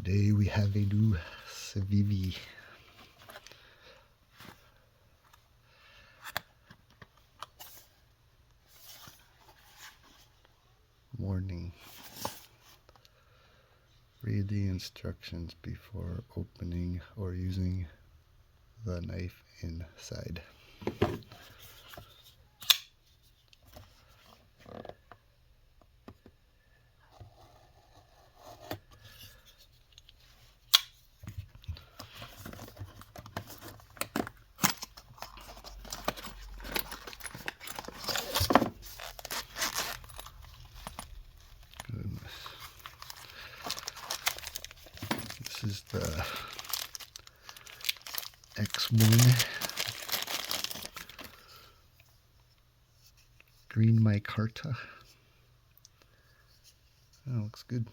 Today we have a new Civivi warning. Read the instructions before opening or using the knife inside. Goodness. This is the ExOne green micarta. That looks good.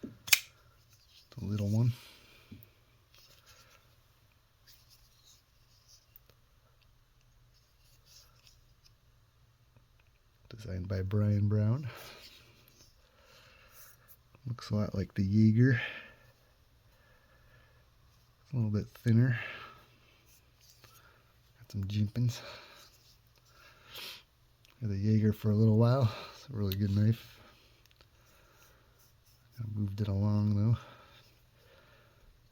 The little one. Designed by Brian Brown. Looks a lot like the Jaeger. It's a little bit thinner. Got some jimpins. Had the Jaeger for a little while. It's a really good knife. I moved it along though.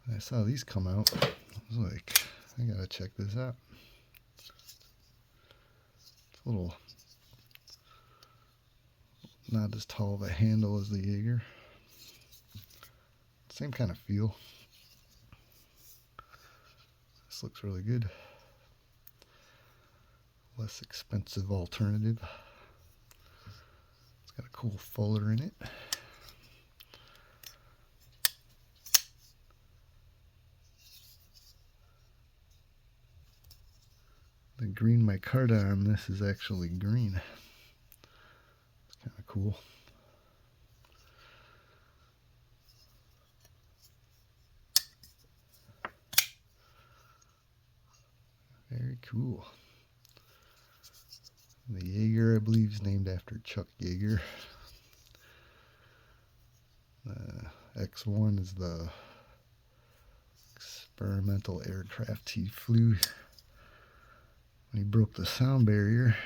When I saw these come out, I was like, I gotta check this out. It's a little not as tall of a handle as the Jaeger. Same kind of feel. This looks really good. Less expensive alternative. It's got a cool fuller in it. The green micarta on this is actually green. It's kind of cool. Very cool. The Jaeger, I believe, is named after Chuck Yeager. The ExOne is the experimental aircraft he flew when he broke the sound barrier.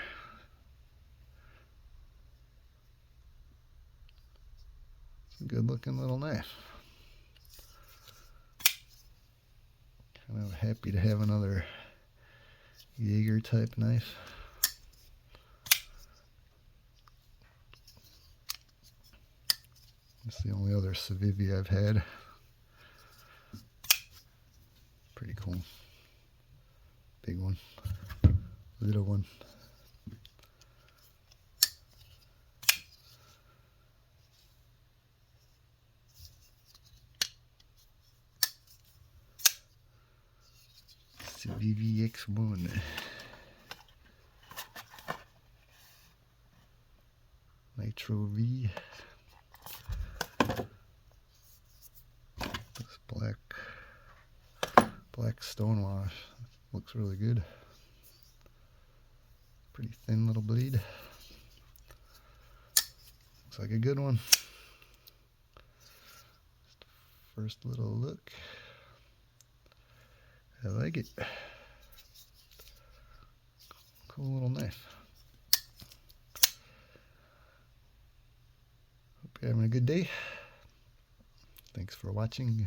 It's a good looking little knife. Kind of happy to have another Jaeger type knife. It's the only other Civivi I've had. Pretty cool. Big one. Little one. Civivi ExOne. Nitro V. This black stonewash looks really good. Pretty thin little blade. Looks like a good one. Just a first little look. I like it. Cool little knife. Hope you're having a good day. Thanks for watching.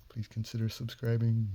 Please consider subscribing.